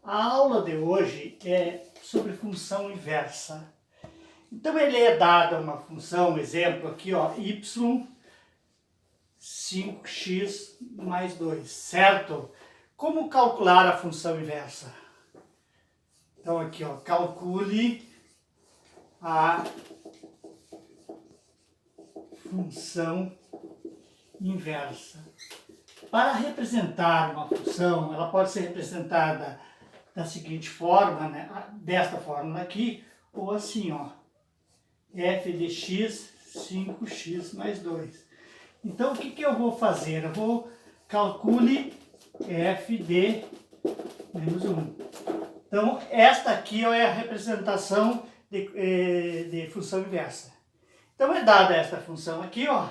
A aula de hoje é sobre função inversa. Então ele é dada uma função, exemplo aqui, ó, y 5x mais 2, certo? Como calcular a função inversa? Então aqui, ó, calcule a função inversa. Para representar uma função, ela pode ser representada da seguinte forma, né? Desta forma aqui, ou assim, ó, f de x, 5x mais 2. Então, o que eu vou fazer? Eu vou calcule f de menos 1. Então, esta aqui é a representação de função inversa. Então, é dada esta função aqui, ó,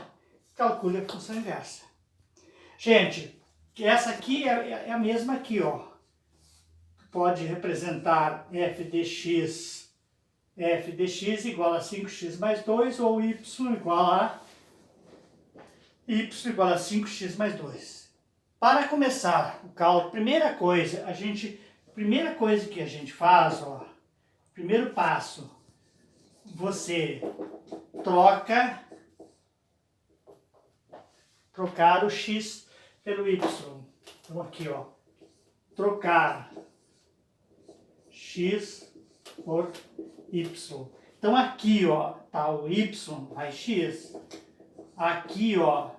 calcule a função inversa. Gente, essa aqui é a mesma aqui, ó. Pode representar f de x igual a 5x mais 2, ou y igual a 5x mais 2. Para começar o cálculo, primeira coisa que a gente faz, ó, primeiro passo, você trocar o x pelo y. Então aqui, ó, trocar x por y. Então aqui, ó, tá o y vai x. Aqui, ó,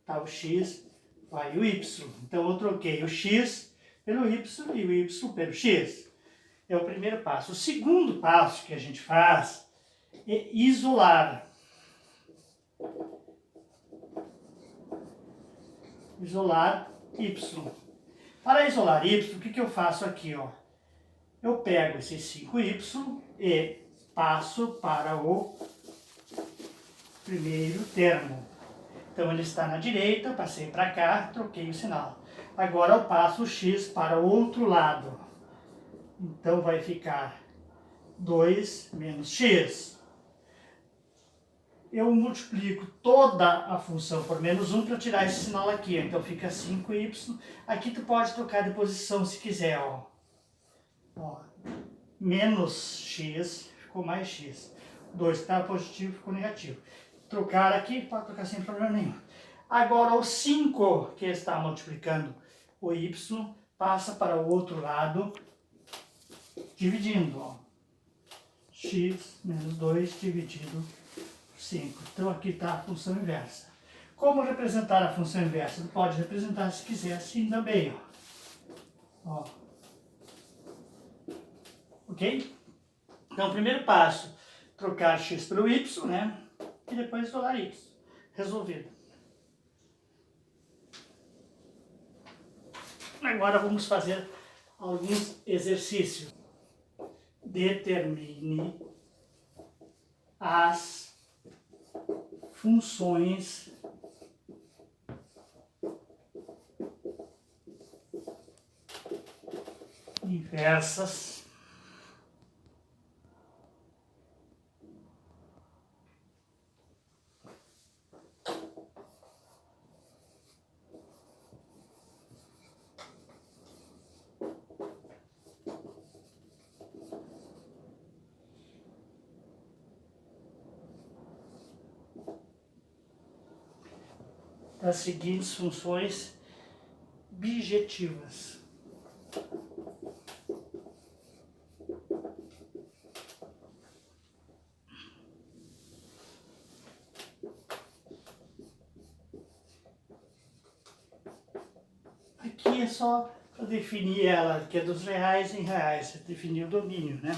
tá o x vai o y. Então eu troquei o x pelo y e o y pelo x. É o primeiro passo. O segundo passo que a gente faz é isolar. Isolar y. Para isolar y, o que eu faço aqui, ó? Eu pego esse 5y e passo para o primeiro termo. Então ele está na direita, passei para cá, troquei o sinal. Agora eu passo o x para o outro lado. Então vai ficar 2 menos x. Eu multiplico toda a função por menos 1 para tirar esse sinal aqui. Então fica 5y. Aqui tu pode trocar de posição se quiser, ó. Ó, menos x, ficou mais x. 2 está positivo, ficou negativo. Trocar aqui, pode trocar sem problema nenhum. Agora o 5 que está multiplicando o y passa para o outro lado, dividindo, ó. X menos 2 dividido por 5. Então aqui está a função inversa. Como representar a função inversa? Você pode representar, se quiser, assim também, ó. Ok? Então, primeiro passo, trocar x pelo y, né? E depois isolar y. Resolvido. Agora vamos fazer alguns exercícios. Determine as funções inversas das seguintes funções bijetivas. Aqui é só para definir ela, que é dos reais em reais, você definir o domínio, né?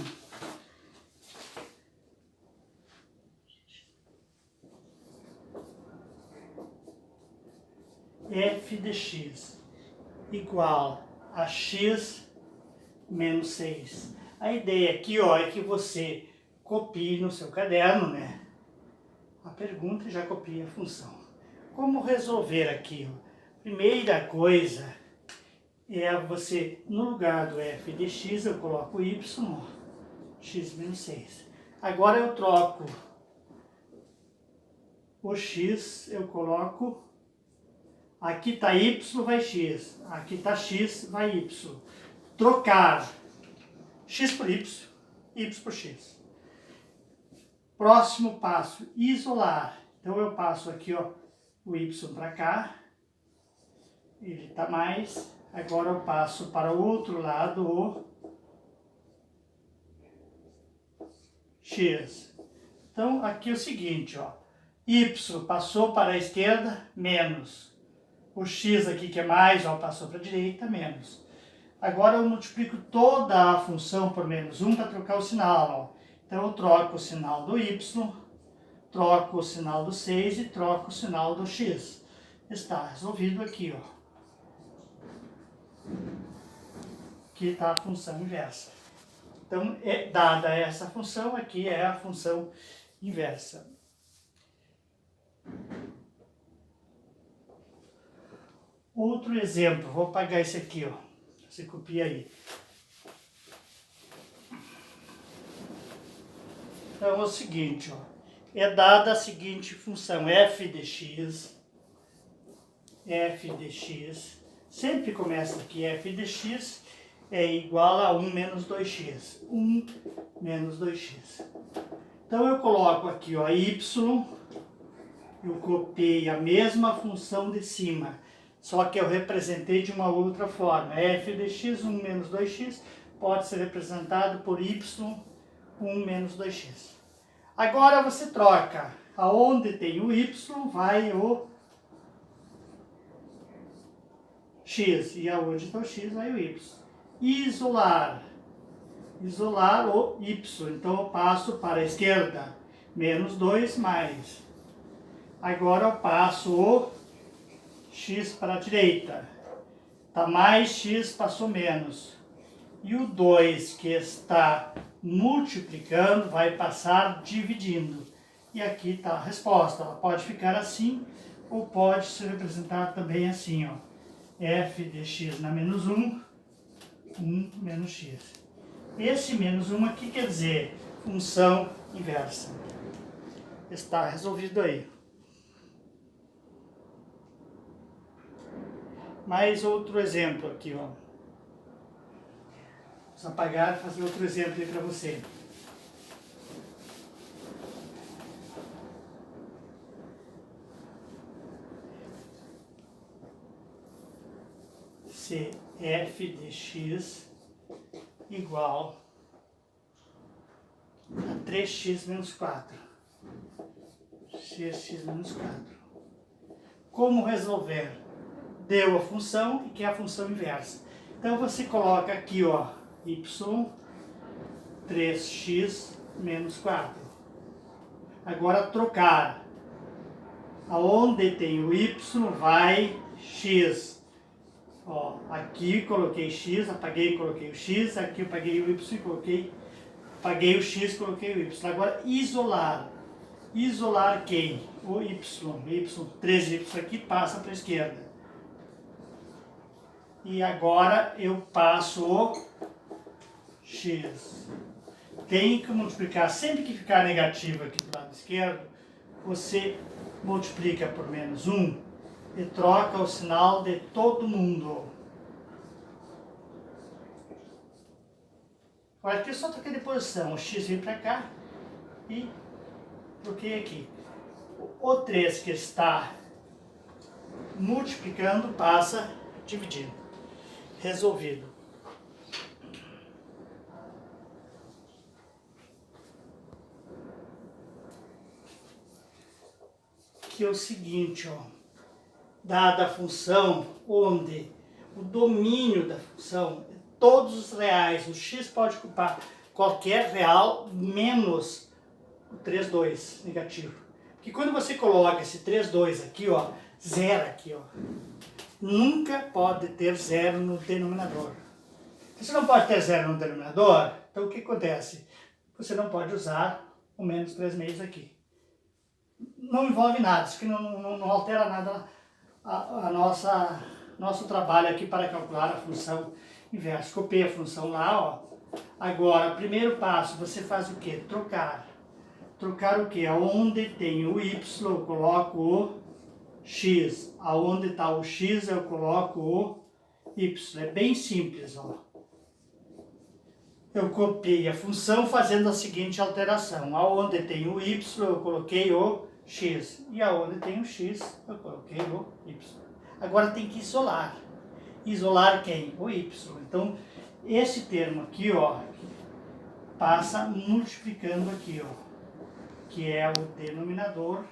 f de x igual a x menos 6. A ideia aqui, ó, é que você copie no seu caderno, né, a pergunta e já copie a função. Como resolver aqui? Primeira coisa é você, no lugar do f de x, eu coloco y, ó, x menos 6. Agora eu troco o x, eu coloco, aqui está y, vai x, aqui está x, vai y. Trocar x por y, y por x. Próximo passo, isolar. Então eu passo aqui, ó, o y para cá, ele está mais. Agora eu passo para o outro lado o x. Então aqui é o seguinte, ó, y passou para a esquerda, menos. O x aqui que é mais, ó, passou para a direita, menos. Agora eu multiplico toda a função por menos 1 para trocar o sinal, ó. Então eu troco o sinal do y, troco o sinal do 6 e troco o sinal do x. Está resolvido aqui, ó. Aqui está a função inversa. Então, dada essa função, aqui é a função inversa. Outro exemplo, vou apagar esse aqui, ó. Você copia aí. Então é o seguinte, ó, é dada a seguinte função f de x, sempre começa aqui f de x é igual a 1 menos 2x, 1 menos 2x. Então eu coloco aqui, ó, y, eu copiei a mesma função de cima, só que eu representei de uma outra forma. F de x, 1 menos 2x, pode ser representado por y, 1 menos 2x. Agora você troca. Aonde tem o y, vai o x. E aonde está o x, vai o y. Isolar. Isolar o y. Então eu passo para a esquerda. Menos 2 mais. Agora eu passo o x para a direita. Está mais x, passou menos. E o 2 que está multiplicando vai passar dividindo. E aqui está a resposta. Ela pode ficar assim ou pode ser representada também assim, ó. F de x na menos 1, 1 menos x. Esse menos 1 aqui quer dizer função inversa. Está resolvido aí. Mais outro exemplo aqui, ó. Vamos apagar e fazer outro exemplo aí para você. Se f de x igual a 3x menos 4. x menos 4. Como resolver? Deu a função e que é a função inversa. Então você coloca aqui, ó, y 3x menos 4. Agora trocar. Aonde tem o y vai x. Ó, aqui coloquei x, apaguei e coloquei o x. Aqui eu apaguei o y e coloquei. Apaguei o x, coloquei o y. Agora isolar. Isolar quem? O y. 3y aqui passa para a esquerda. E agora eu passo o x. Tem que multiplicar, sempre que ficar negativo aqui do lado esquerdo, você multiplica por menos 1 e troca o sinal de todo mundo. Agora aqui eu só troquei de posição, o x veio para cá e troquei aqui. O 3 que está multiplicando passa dividindo. Resolvido. Que é o seguinte, ó, dada a função onde o domínio da função é todos os reais, o x pode ocupar qualquer real menos o 3,2 negativo. Porque quando você coloca esse 3,2 aqui, ó, zero aqui, ó, nunca pode ter zero no denominador. Se você não pode ter zero no denominador, então o que acontece? Você não pode usar o menos 3,5 aqui. Não envolve nada, isso aqui não altera nada nosso trabalho aqui para calcular a função inversa. Copiei a função lá, ó. Agora, primeiro passo, você faz o quê? Trocar. Trocar o quê? Onde tem o y, eu coloco o x. Aonde está o x, eu coloco o y. É bem simples, ó. eu copiei a função fazendo a seguinte alteração. Aonde tem o y, eu coloquei o x. E aonde tem o x, eu coloquei o y. Agora tem que isolar. Isolar quem? O y. Então, esse termo aqui, ó, passa multiplicando aqui, ó, que é o denominador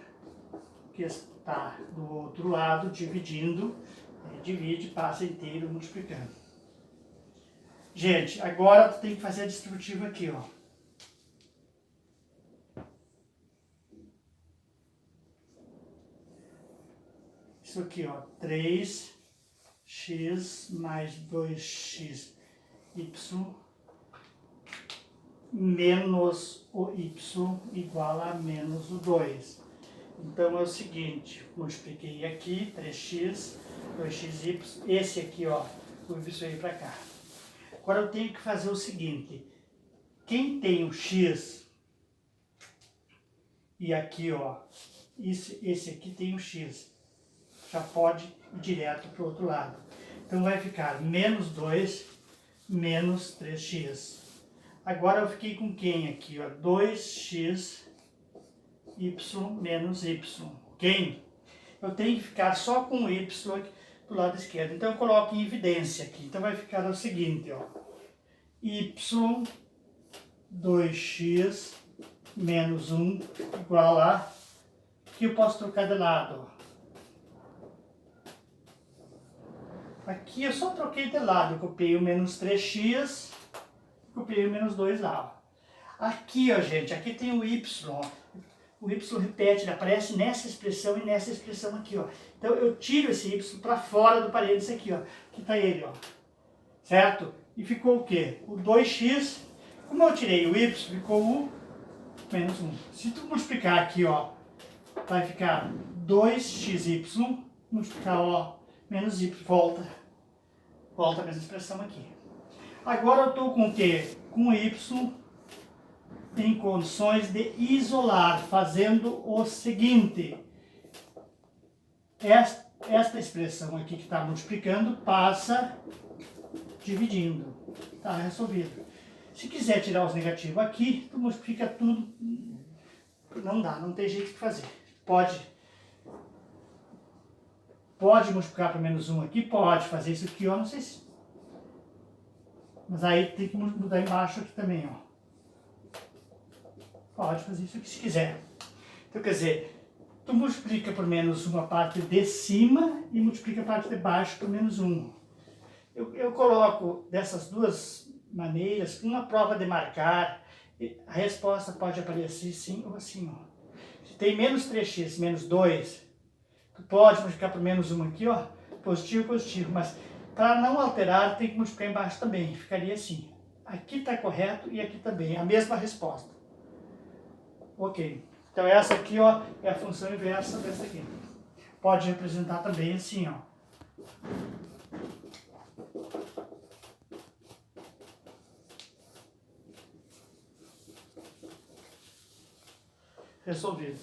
que está do outro lado, dividindo, divide, passa inteiro, multiplicando. Gente, agora tu tem que fazer a distributiva aqui, ó. Isso aqui, ó, 3x mais 2xy menos o y igual a menos o 2. Então é o seguinte, multipliquei aqui, 3x, 2xy, esse aqui, ó, o y veio para cá. Agora eu tenho que fazer o seguinte, quem tem o x, e aqui, ó, esse aqui tem o x, já pode ir direto para o outro lado. Então vai ficar menos 2, menos 3x. Agora eu fiquei com quem aqui, ó, 2x, y menos y. Quem? Eu tenho que ficar só com o y do lado esquerdo. Então eu coloco em evidência aqui. Então vai ficar o seguinte, ó, y 2x menos 1 igual a... Aqui eu posso trocar de lado, ó. Aqui eu só troquei de lado, eu copiei o menos 3x, copiei o menos 2 lá. Ó. Aqui, ó, gente, aqui tem o y, ó. O y repete, ele aparece nessa expressão e nessa expressão aqui, ó. Então eu tiro esse y para fora do parênteses aqui, ó. Aqui tá ele, ó. Certo? E ficou o quê? O 2x, como eu tirei o y, ficou o menos 1. Se tu multiplicar aqui, ó, vai ficar 2xy, multiplicar, ó, menos y, volta a mesma expressão aqui. Agora eu estou com o quê? Com o y em condições de isolar, fazendo o seguinte. Esta expressão aqui que está multiplicando passa dividindo. Está resolvido. Se quiser tirar os negativos aqui, tu multiplica tudo. Não dá, não tem jeito de fazer. Pode multiplicar para menos 1 aqui? Pode fazer isso aqui, ó, não sei se... Mas aí tem que mudar embaixo aqui também, ó. Pode fazer isso aqui se quiser. Então, quer dizer, tu multiplica por menos 1 a parte de cima e multiplica a parte de baixo por menos 1. Eu coloco dessas duas maneiras, uma prova de marcar, a resposta pode aparecer assim ou assim, ó. Se tem menos 3x menos 2, tu pode multiplicar por menos 1 aqui, ó, positivo, positivo, mas para não alterar tem que multiplicar embaixo também, ficaria assim. Aqui está correto e aqui também, a mesma resposta. Ok, então essa aqui, ó, é a função inversa dessa aqui. Pode representar também assim, ó. Resolvido.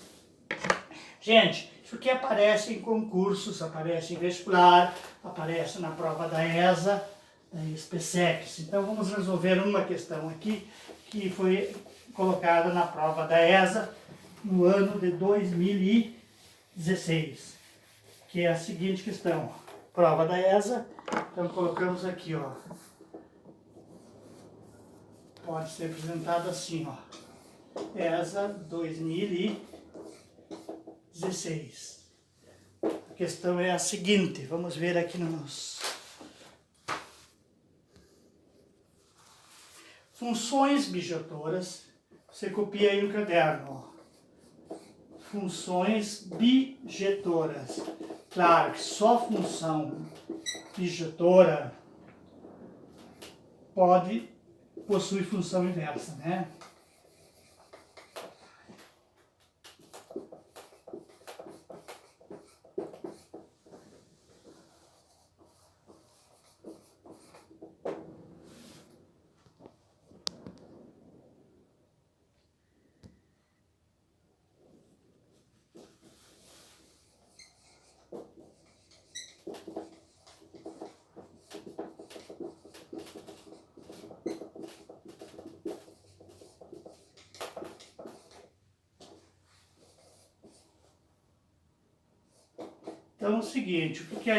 Gente, isso aqui aparece em concursos, aparece em vestibular, aparece na prova da ESA, da SPSEC. Então vamos resolver uma questão aqui que foi colocada na prova da ESA no ano de 2016, que é a seguinte questão. Prova da ESA, então colocamos aqui, ó. Pode ser apresentado assim, ó. ESA 2016. A questão é a seguinte, vamos ver aqui nos... Funções bijetoras, você copia aí no caderno, ó. Funções bijetoras. Claro que só função bijetora possui função inversa, né? Então é o seguinte, o que a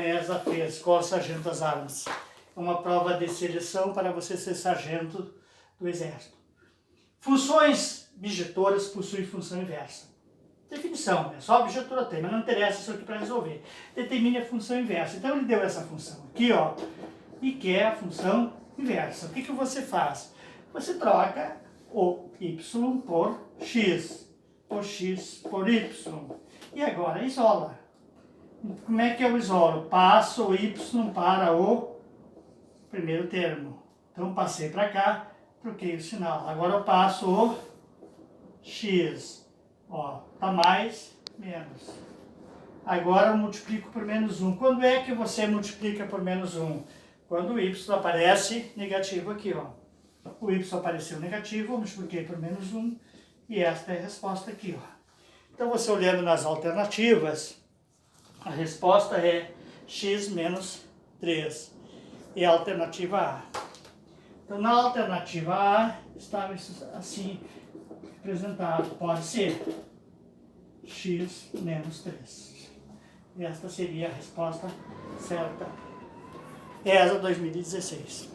ESA fez, Escola Sargento das Armas? É uma prova de seleção para você ser sargento do Exército. Funções bijetoras possuem função inversa. Definição, né? Só a objetura tem, mas não interessa isso aqui para resolver. Determine a função inversa. Então ele deu essa função aqui, ó, e quer a função inversa. O que você faz? Você troca o y por x, ou x por y. E agora isola. Como é que eu isolo? Passo o y para o primeiro termo. Então passei para cá, troquei o sinal. Agora eu passo o x. Ó, tá mais, menos. Agora eu multiplico por menos 1. Quando é que você multiplica por menos 1? Quando o y aparece negativo aqui, ó. O y apareceu negativo, eu multipliquei por menos 1. E esta é a resposta aqui, ó. Então você olhando nas alternativas, a resposta é x menos 3. E a alternativa A. Então na alternativa A estava assim representado, pode ser x menos 3. E esta seria a resposta certa. ESA 2016.